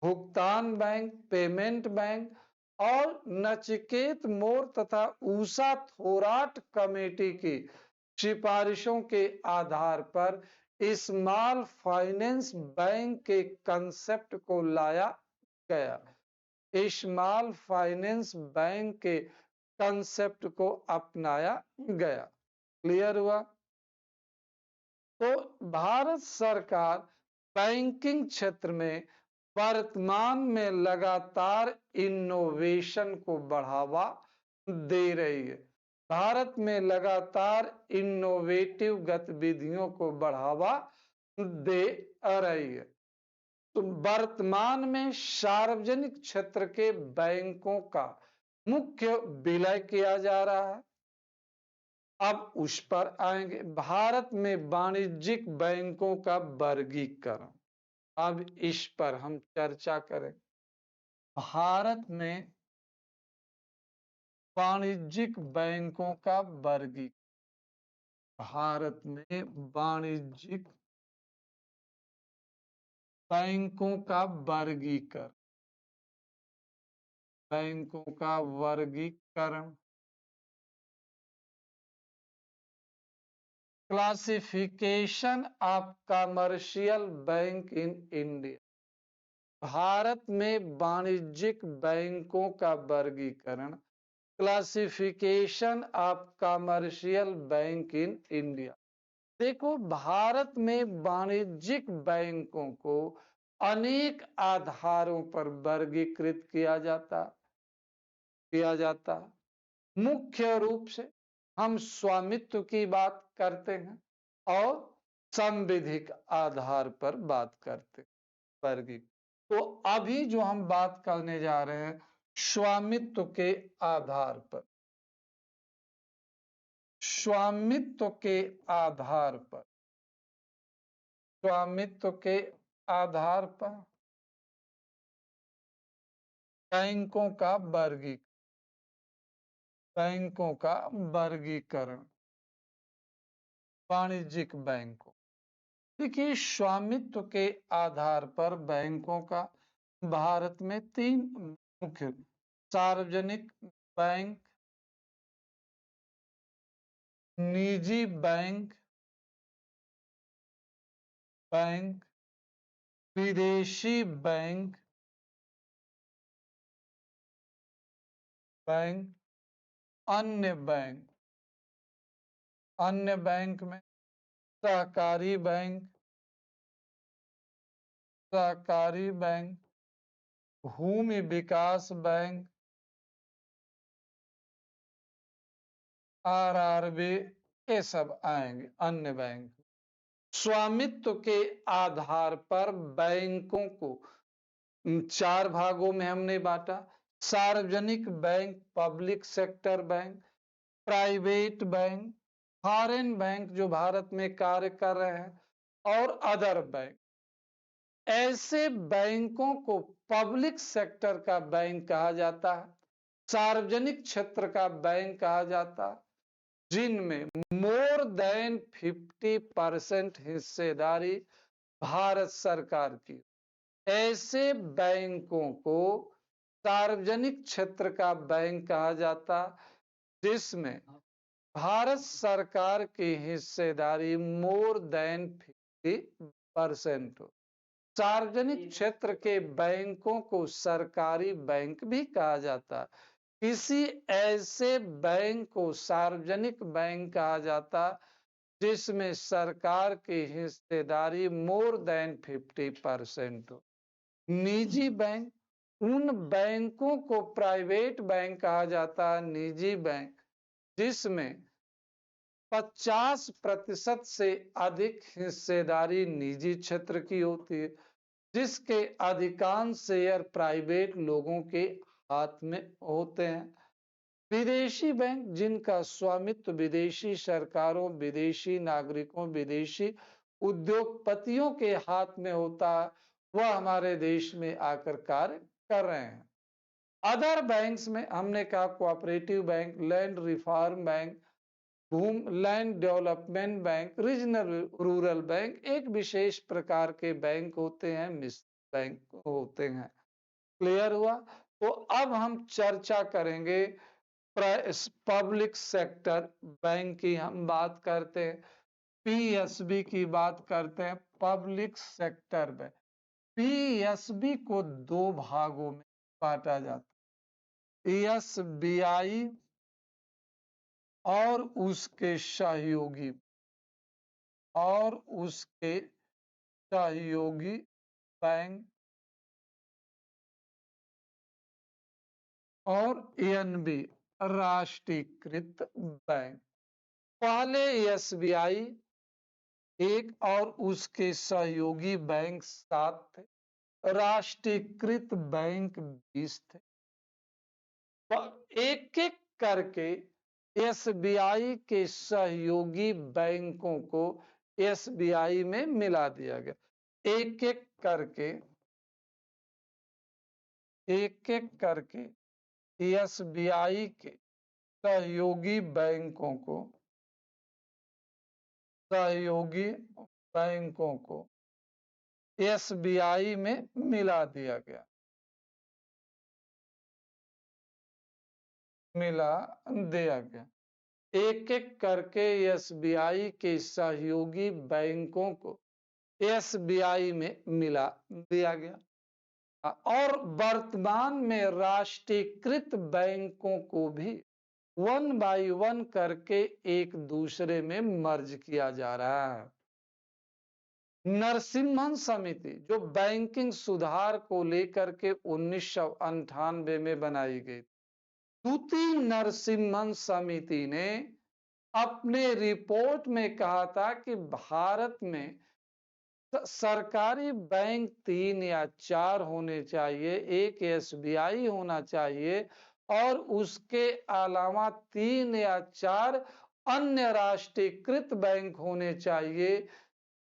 भुगतान बैंक, पेमेंट बैंक और नचिकेत मोर तथा ऊषा थोराट कमेटी की सिफारिशों के आधार पर स्मॉल फाइनेंस बैंक के कंसेप्ट को लाया गया। स्मॉल फाइनेंस बैंक के कंसेप्ट को अपनाया गया। क्लियर हुआ? तो भारत सरकार बैंकिंग क्षेत्र में वर्तमान में लगातार इनोवेशन को बढ़ावा दे रही है। भारत में लगातार इनोवेटिव गतिविधियों को बढ़ावा दे रही है। तो वर्तमान में सार्वजनिक क्षेत्र के बैंकों का मुख्य विलय किया जा रहा है। अब उस पर आएंगे। भारत में वाणिज्यिक बैंकों का वर्गीकरण, अब इस पर हम चर्चा करें। भारत में वाणिज्यिक बैंकों का वर्गीकरण, भारत में वाणिज्यिक बैंकों का वर्गीकरण, बैंकों का वर्गीकरण, classification of commercial bank in India. Bharat में वाणिज्यिक बैंकों का वर्गीकरण, classification of commercial bank in India. देखो, भारत में वाणिज्यिक बैंकों को अनेक आधारों पर वर्गीकृत किया जाता। मुख्य रूप से हम स्वामित्व की बात करते हैं और संविधिक आधार पर बात करते हैं वर्गीकृत। तो अभी जो हम बात करने जा रहे हैं स्वामित्व के आधार पर, स्वामित्व के आधार पर, स्वामित्व के आधार पर बैंकों का वर्गीकरण, बैंकों का वर्गीकरण, वाणिज्यिक बैंकों। देखिए, स्वामित्व के आधार पर बैंकों का भारत में 3 मुख्य: सार्वजनिक बैंक, निजी बैंक, विदेशी बैंक, अन्य बैंक में सहकारी बैंक, भूमि विकास बैंक, आरआरबी, ये सब आएंगे अन्य बैंक। स्वामित्व के आधार पर बैंकों को 4 भागों में हमने बांटा। सार्वजनिक bank, public sector bank, private bank, foreign bank जो भारत में कार्य कर रहे हैं, और अदर बैंक। ऐसे बैंकों को पब्लिक सेक्टर का बैंक कहा जाता है, सार्वजनिक क्षेत्र का बैंक कहा जाता है, जिनमें मोर देन 50% हिस्सेदारी भारत सरकार की। ऐसे बैंकों को सार्वजनिक क्षेत्र का बैंक कहा जाता, जिसमें भारत सरकार की हिस्सेदारी मोर देन 50% हो। सार्वजनिक क्षेत्र के बैंकों को सरकारी बैंक भी कहा जाता। किसी ऐसे बैंक को सार्वजनिक बैंक कहा जाता जिसमें सरकार की हिस्सेदारी मोर देन 50% हो। निजी बैंक, उन बैंकों को प्राइवेट बैंक कहा जाता है, निजी बैंक जिसमें 50% से अधिक हिस्सेदारी निजी क्षेत्र की होती है, जिसके अधिकांश शेयर प्राइवेट लोगों के हाथ में होते हैं। विदेशी बैंक, जिनका स्वामित्व विदेशी सरकारों, विदेशी नागरिकों, विदेशी उद्योगपतियों के हाथ में होता है, वह हमारे देश में आकर कार्य कर रहे हैं। अदर बैंक्स में हमने कहा cooperative bank, land reform bank, land development bank, regional rural bank, एक विशेष प्रकार के बैंक होते हैं, मिश्र बैंक होते हैं। क्लियर हुआ? तो अब हम चर्चा करेंगे पब्लिक सेक्टर बैंक की। हम बात करते हैं पीएसबी की बात करते हैं, पब्लिक सेक्टर बैंक। पीएसबी को 2 भागों में बांटा जाता है, एसबीआई और उसके सहयोगी बैंक, और एनबी राष्ट्रीयकृत बैंक। पहले एसबीआई एक और उसके सहयोगी बैंक 7 थे, राष्ट्रीयकृत बैंक 20 थे। एक एक करके एसबीआई के सहयोगी बैंकों को एसबीआई में मिला दिया गया। एक एक करके एसबीआई के सहयोगी बैंकों को एसबीआई में मिला दिया गया। एक एक करके एसबीआई के सहयोगी बैंकों को एसबीआई में मिला दिया गया, और वर्तमान में राष्ट्रीयकृत बैंकों को भी 1 बाय 1 करके एक दूसरे में मर्ज किया जा रहा है। नरसिम्हन समिति जो बैंकिंग सुधार को लेकर के 1998 में बनाई गई, द्वितीय नरसिम्हन समिति ने अपने रिपोर्ट में कहा था कि भारत में सरकारी बैंक 3 या 4 होने चाहिए, एक एसबीआई होना चाहिए, और उसके अलावा 3 या 4 अन्य राष्ट्रीयकृत बैंक होने चाहिए,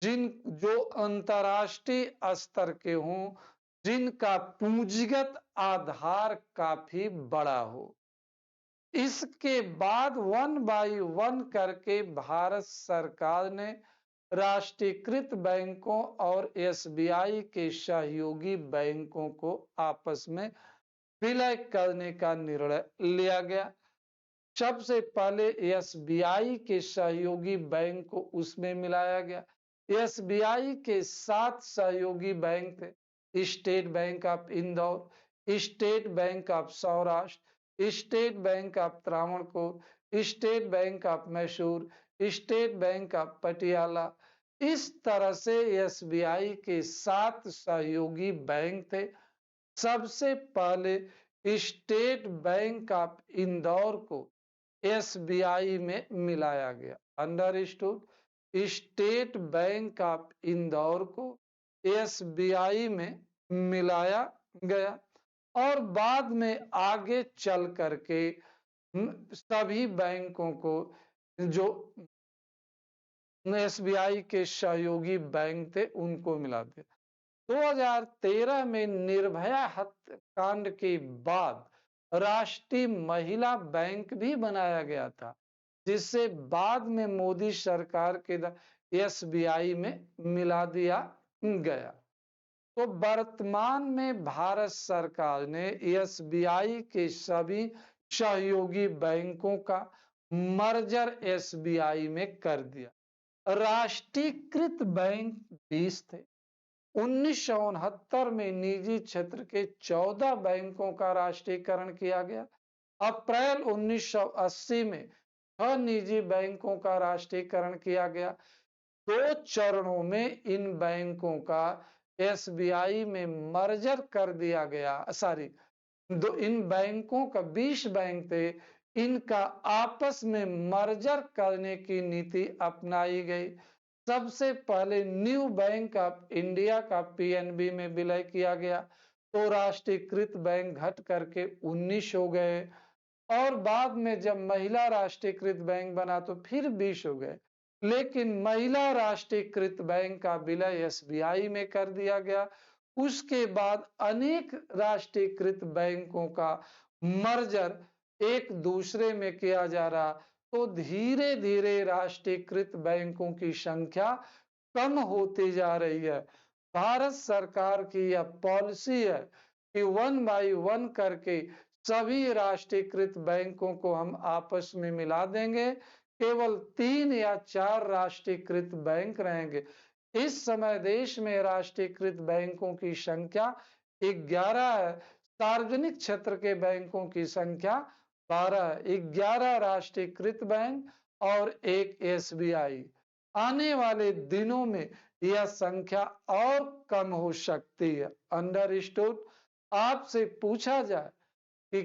जो अंतरराष्ट्रीय स्तर के हों, जिनका पूंजीगत आधार काफी बड़ा हो। इसके बाद 1 बाय 1 करके भारत सरकार ने राष्ट्रीयकृत बैंकों और एसबीआई के सहयोगी बैंकों को आपस में विलय करने का निर्णय लिया गया। सबसे पहले एसबीआई के सहयोगी बैंक को उसमें मिलाया गया। एसबीआई के 7 सहयोगी बैंक थे, state bank of Indore, state bank of Saurashtra, state bank of Travancore, state bank of Mysore, state bank of Patiala. इस तरह से एसबीआई के 7 सहयोगी बैंक थे। सबसे पहले स्टेट बैंक ऑफ इंदौर को एसबीआई में मिलाया गया। Understood? State bank of Indore को एसबीआई में मिलाया गया और बाद में आगे चल करके सभी बैंकों को जो एसबीआई के सहयोगी बैंक थे उनको मिला दिया। 2013 में निर्भया हत्याकांड के बाद राष्ट्रीय महिला बैंक भी बनाया गया था, जिससे बाद में मोदी सरकार के एसबीआई में मिला दिया गया। तो वर्तमान में भारत सरकार ने एसबीआई के सभी सहयोगी बैंकों का मर्जर एसबीआई में कर दिया। राष्ट्रीयकृत बैंक 20 थे। 1969 में निजी क्षेत्र के 14 बैंकों का राष्ट्रीयकरण किया गया। अप्रैल 1980 में 6 निजी बैंकों का राष्ट्रीयकरण किया गया। 2 चरणों में इन बैंकों का एसबीआई में मर्जर कर दिया गया। इन बैंकों का 20 बैंक थे, इनका आपस में मर्जर करने की नीति अपनाई गई। सबसे पहले न्यू बैंक ऑफ इंडिया का पीएनबी में विलय किया गया, तो राष्ट्रीयकृत बैंक घट करके 19 हो गए और बाद में जब महिला राष्ट्रीयकृत बैंक बना तो फिर 20 हो गए। लेकिन महिला राष्ट्रीयकृत बैंक का विलय एसबीआई में कर दिया गया। उसके बाद अनेक राष्ट्रीयकृत बैंकों का मर्जर एक दूसरे में किया जा रहा, तो धीरे धीरे राष्ट्रीयकृत बैंकों की संख्या कम होती जा रही है। भारत सरकार की यह पॉलिसी है कि 1 बाय 1 करके सभी राष्ट्रीयकृत बैंकों को हम आपस में मिला देंगे। केवल 3 या 4 राष्ट्रीयकृत बैंक रहेंगे। इस समय देश में राष्ट्रीयकृत बैंकों की संख्या 11 है। सार्वजनिक क्षेत्र के बैंकों की संख्या 12 है। 11 राष्ट्रीयकृत बैंक और 1 एसबीआई। आने वाले दिनों में यह संख्या और कम हो सकती है। अंडरस्टूड? आपसे पूछा जाए कि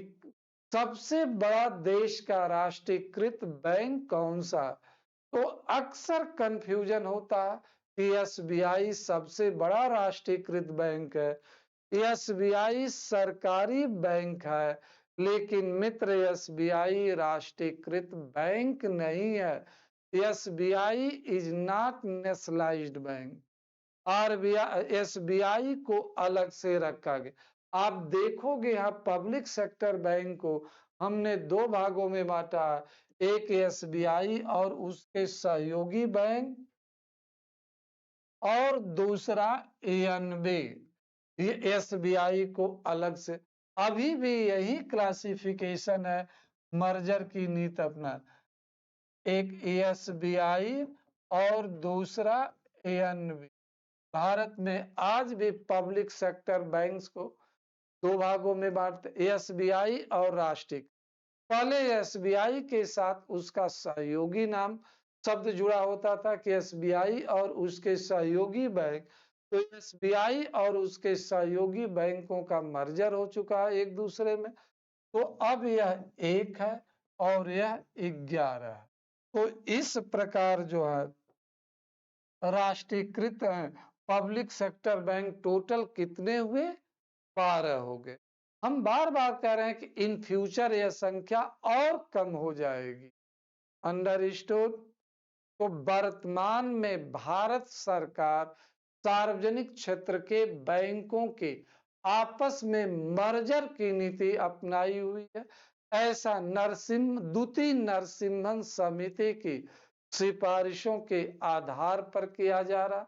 सबसे बड़ा देश का राष्ट्रीयकृत बैंक कौन सा, तो अक्सर कंफ्यूजन होता है कि एसबीआई सबसे बड़ा राष्ट्रीयकृत बैंक है। एसबीआई सरकारी बैंक है, लेकिन मित्र एसबीआई राष्ट्रीयकृत बैंक नहीं है। SBI is not nationalised bank. RBI SBI को अलग से रखा गया। आप देखोगे यहाँ पब्लिक सेक्टर बैंक को हमने 2 भागों में बांटा है, एक एसबीआई और उसके सहयोगी बैंक और दूसरा एएनबी। ये एसबीआई को अलग से, अभी भी यही क्लासिफिकेशन है मर्जर की नीति अपना, एक एसबीआई और दूसरा एएनबी। भारत में आज भी पब्लिक सेक्टर बैंक्स को 2 भागों में बांटते, एसबीआई और राष्ट्रीय। पहले एसबीआई के साथ उसका सहयोगी नाम शब्द जुड़ा होता था कि एसबीआई और उसके सहयोगी बैंक, तो एसबीआई और उसके सहयोगी बैंकों का मर्जर हो चुका है एक दूसरे में, तो अब यह 1 है और यह 11 है। तो इस प्रकार जो है राष्ट्रीयकृत पब्लिक सेक्टर बैंक टोटल कितने हुए? 12 हो गए। हम बार बार कह रहे हैं कि इन फ्यूचर यह संख्या और कम हो जाएगी। अंडरस्टूड? तो वर्तमान में भारत सरकार सार्वजनिक क्षेत्र के बैंकों के आपस में मर्जर की नीति अपनाई हुई है। ऐसा द्वितीय नरसिम्हन समिति की सिफारिशों के आधार पर किया जा रहा।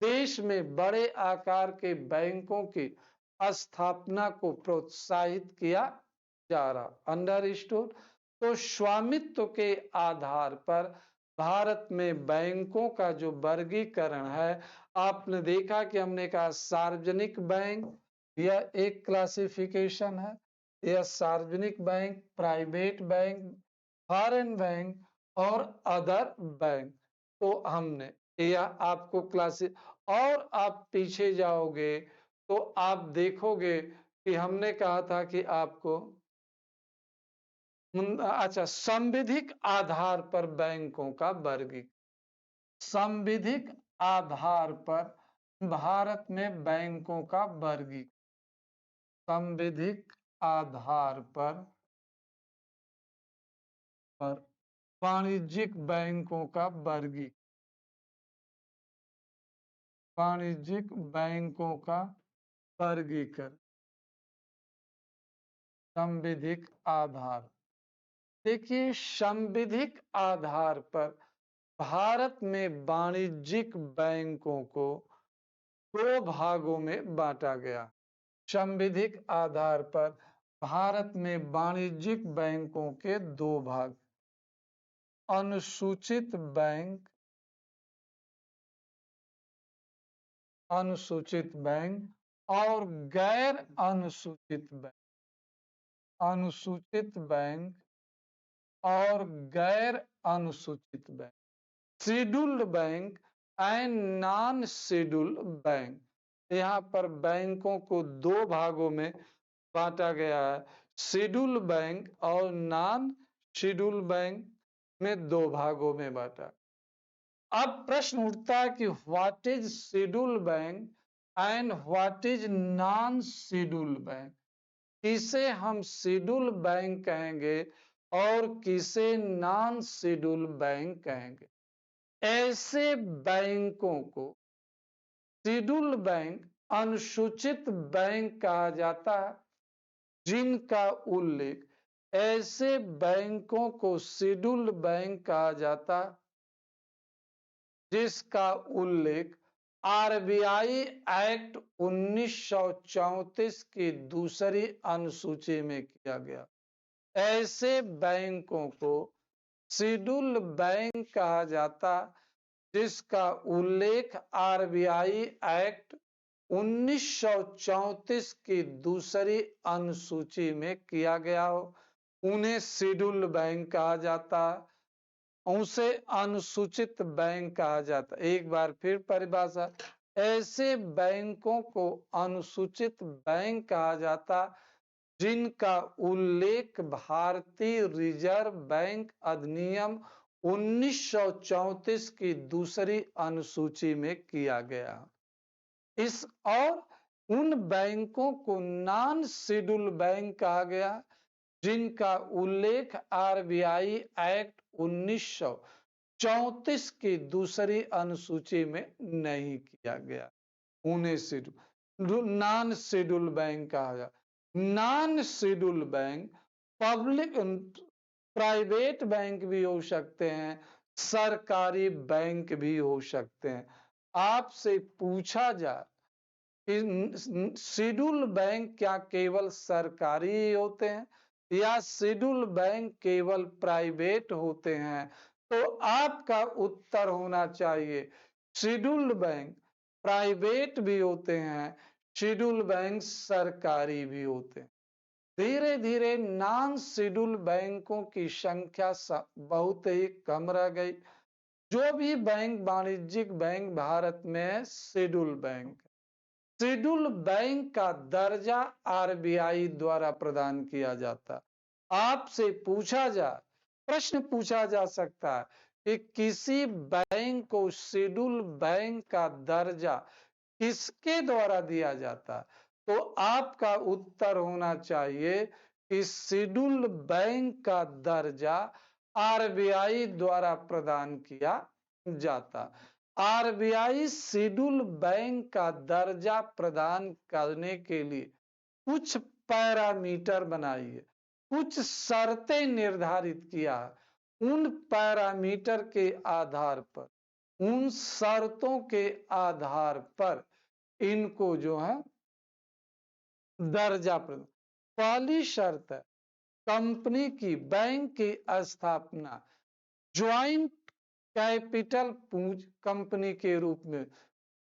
देश में बड़े आकार के बैंकों की स्थापना को प्रोत्साहित किया जा रहा। अंडरस्टूड? तो स्वामित्व के आधार पर भारत में बैंकों का जो वर्गीकरण है, आपने देखा कि हमने कहा सार्वजनिक बैंक यह एक क्लासिफिकेशन है, या सार्वजनिक bank, private bank, foreign bank और अदर बैंक। तो हमने यह आपको क्लासेस, और आप पीछे जाओगे तो आप देखोगे कि हमने कहा था कि आपको अच्छा, संविधिक आधार पर बैंकों का वर्गीकरण। संविधिक आधार पर भारत में बैंकों का वर्गीकरण। संविधिक आधार पर वाणिज्यिक बैंकों का वर्गीकरण। वाणिज्यिक बैंकों का वर्गीकरण संविधिक आधार। देखिए, संविधिक आधार पर भारत में वाणिज्यिक बैंकों को दो भागों में बांटा गया। संविधिक आधार पर भारत में वाणिज्यिक बैंकों के दो भाग, अनुसूचित बैंक, अनुसूचित बैंक और गैर अनुसूचित बैंक। अनुसूचित बैंक और गैर अनुसूचित bank, scheduled bank and non scheduled bank. यहाँ पर बैंकों को दो भागों में बांटा गया है, शेड्यूल्ड बैंक और नॉन शेड्यूल्ड बैंक में दो भागों में बांटा। अब प्रश्न उठता है कि what is scheduled bank and what is non scheduled bank. किसे हम शेड्यूल्ड बैंक कहेंगे और किसे नॉन शेड्यूल्ड बैंक कहेंगे। ऐसे बैंकों को शेड्यूल्ड बैंक, अनुसूचित बैंक कहा जाता है, जिनका उल्लेख, ऐसे बैंकों को शेड्यूल्ड बैंक कहा जाता है जिसका उल्लेख आरबीआई एक्ट 1934 की दूसरी अनुसूची में किया गया। ऐसे बैंकों को शेड्यूल्ड बैंक कहा जाता जिसका उल्लेख आरबीआई एक्ट 1934 की दूसरी अनुसूची में किया गया हो, उन्हें शेड्यूल्ड बैंक कहा जाता है, उसे अनुसूचित बैंक कहा जाता है। एक बार फिर परिभाषा, ऐसे बैंकों को अनुसूचित बैंक कहा जाता जिनका उल्लेख भारतीय रिजर्व बैंक अधिनियम 1934 की दूसरी अनुसूची में किया गया। इस और उन बैंकों को नॉन शेड्यूल्ड बैंक कहा गया जिनका उल्लेख आरबीआई एक्ट 1934 की दूसरी अनुसूची में नहीं किया गया, उन्हें नॉन शेड्यूल्ड बैंक कहा गया। Non scheduled bank public private bank भी हो सकते हैं, सरकारी बैंक भी हो सकते हैं। आपसे पूछा जाए कि शेड्यूल्ड बैंक क्या केवल सरकारी ही होते हैं या शेड्यूल्ड बैंक केवल प्राइवेट होते हैं, तो आपका उत्तर होना चाहिए शेड्यूल्ड बैंक प्राइवेट भी होते हैं, शेड्यूल्ड बैंक सरकारी भी होते हैं। धीरे धीरे नॉन शेड्यूल्ड बैंकों की संख्या बहुत ही कम रह गई। जो भी बैंक वाणिज्यिक बैंक भारत में है, शेड्यूल्ड बैंक। शेड्यूल्ड बैंक का दर्जा आरबीआई द्वारा प्रदान किया जाता। आपसे पूछा जाए, प्रश्न पूछा जा सकता है कि किसी बैंक को शेड्यूल्ड बैंक का दर्जा किसके द्वारा दिया जाता, तो आपका उत्तर होना चाहिए कि शेड्यूल्ड बैंक का दर्जा आरबीआई द्वारा प्रदान किया जाता। आरबीआई शेड्यूल्ड बैंक का दर्जा प्रदान करने के लिए कुछ पैरामीटर बनाई है, कुछ शर्तें निर्धारित किया है। उन पैरामीटर के आधार पर, उन शर्तों के आधार पर इनको जो है दर्जा प्रदान। पहली शर्त है कंपनी की, बैंक की स्थापना ज्वाइंट कैपिटल कंपनी के रूप में,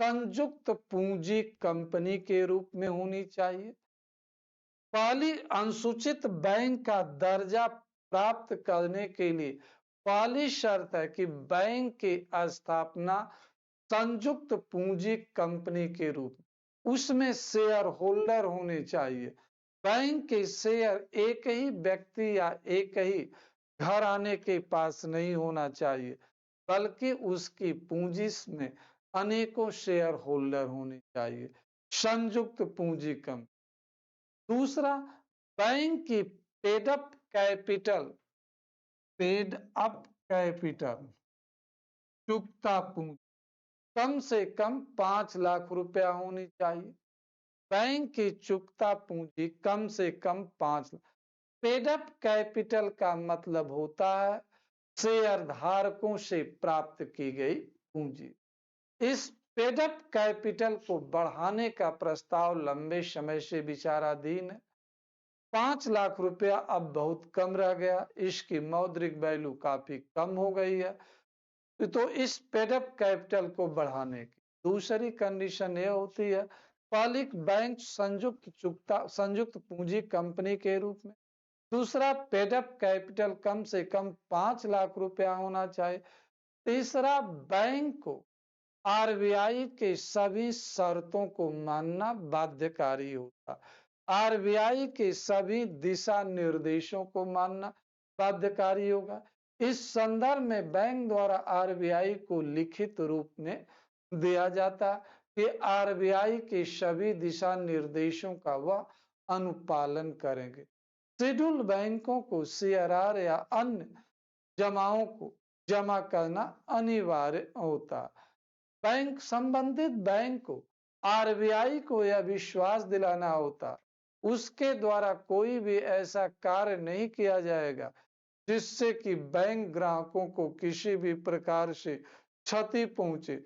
संयुक्त पूंजी कंपनी के रूप में होनी चाहिए। पहली, अनुसूचित बैंक का दर्जा प्राप्त करने के लिए पहली शर्त है कि बैंक की स्थापना संयुक्त पूंजी कंपनी के रूप में, उसमें शेयर होल्डर होने चाहिए। बैंक के शेयर एक ही व्यक्ति या एक ही घराने के पास नहीं होना चाहिए, बल्कि उसकी पूंजी में अनेकों शेयर होल्डर होने चाहिए। संयुक्त पूंजी कंपनी। दूसरा, बैंक की पेड अप कैपिटल चुकता पूंजी कम से कम 5 लाख रुपया होनी चाहिए। बैंक की चुकता पूंजी कम से कम 5 लाख। पेड अप कैपिटल का मतलब होता है शेयर धारकों से प्राप्त की गई पूंजी। इस पेड अप कैपिटल को बढ़ाने का प्रस्ताव लंबे समय से विचाराधीन है। 5 लाख रुपया अब बहुत कम रह गया, इसकी मौद्रिक वैल्यू काफी कम हो गई है, तो इस पेड अप कैपिटल को बढ़ाने की दूसरी कंडीशन यह होती है, पहली, बैंक संयुक्त पूंजी कंपनी के रूप में। दूसरा, पेड अप कैपिटल कम से कम 5 लाख रुपया होना चाहिए। तीसरा, बैंक को आरबीआई के सभी शर्तों को मानना बाध्यकारी होता। आरबीआई के सभी दिशा निर्देशों को मानना बाध्यकारी होगा। इस संदर्भ में बैंक द्वारा आरबीआई को लिखित रूप में दिया जाता कि आरबीआई के सभी दिशा निर्देशों का वह अनुपालन करेंगे। शेड्यूल्ड बैंकों को सीआरआर या अन्य जमाओं को जमा करना अनिवार्य होता। बैंक संबंधित बैंक को आरबीआई को यह विश्वास दिलाना होता उसके द्वारा कोई भी ऐसा कार्य नहीं किया जाएगा जिससे कि बैंक ग्राहकों को किसी भी प्रकार से क्षति पहुंचे,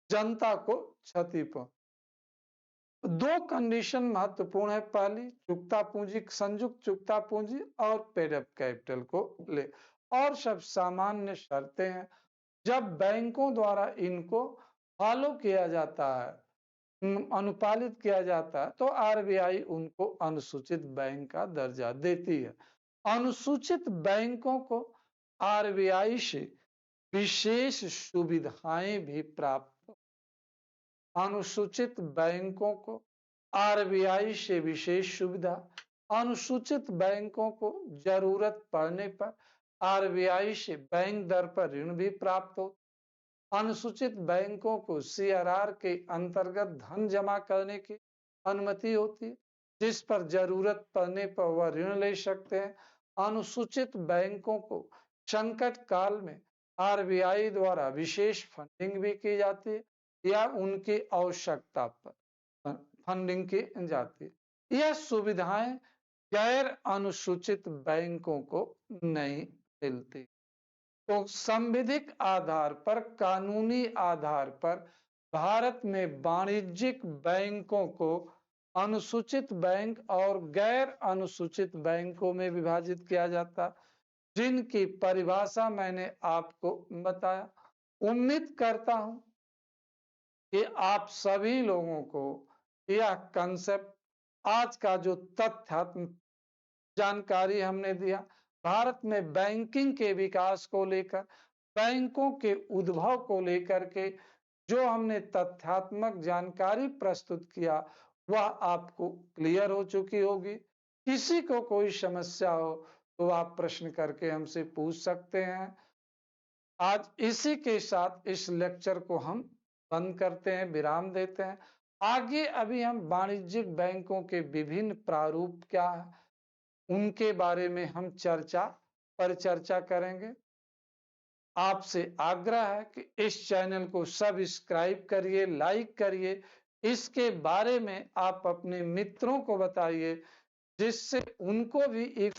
जनता को क्षति पहुंचे। 2 कंडीशन महत्वपूर्ण है, पहली चुकता पूंजी, संयुक्त चुकता पूंजी और पेड अप कैपिटल को ले, और सब सामान्य शर्तें हैं। जब बैंकों द्वारा इनको फॉलो किया जाता है, अनुपालित किया जाता है, तो आरबीआई उनको अनुसूचित बैंक का दर्जा देती है। अनुसूचित बैंकों को आरबीआई से विशेष सुविधाएं भी प्राप्त। अनुसूचित बैंकों को आरबीआई से विशेष सुविधा। अनुसूचित बैंकों को जरूरत पड़ने पर आरबीआई से बैंक दर पर ऋण भी प्राप्त हो। अनुसूचित बैंकों को सीआरआर के अंतर्गत धन जमा करने की अनुमति होती है, जिस पर जरूरत पड़ने पर वह ऋण ले सकते हैं। अनुसूचित बैंकों को संकट काल में आरबीआई द्वारा विशेष फंडिंग भी की जाती है या उनकी आवश्यकता पर फंडिंग की जाती है। यह सुविधाएं गैर अनुसूचित बैंकों को नहीं मिलती। तो संविधिक आधार पर, कानूनी आधार पर भारत में वाणिज्यिक बैंकों को अनुसूचित बैंक और गैर अनुसूचित बैंकों में विभाजित किया जाता, जिनकी परिभाषा मैंने आपको बताया। उम्मीद करता हूं कि आप सभी लोगों को यह कंसेप्ट, आज का जो तथ्यात्मक जानकारी हमने दिया, भारत में बैंकिंग के विकास को लेकर, बैंकों के उद्भव को लेकर के जो हमने तथ्यात्मक जानकारी प्रस्तुत किया, वह आपको क्लियर हो चुकी होगी। किसी को कोई समस्या हो तो आप प्रश्न करके हमसे पूछ सकते हैं। आज इसी के साथ इस लेक्चर को हम बंद करते हैं, विराम देते हैं। आगे अभी हम वाणिज्यिक बैंकों के विभिन्न प्रारूप क्या है, उनके बारे में हम परिचर्चा करेंगे। आपसे आग्रह है कि इस चैनल को सब्सक्राइब करिए, लाइक करिए, इसके बारे में आप अपने मित्रों को बताइए, जिससे उनको भी एक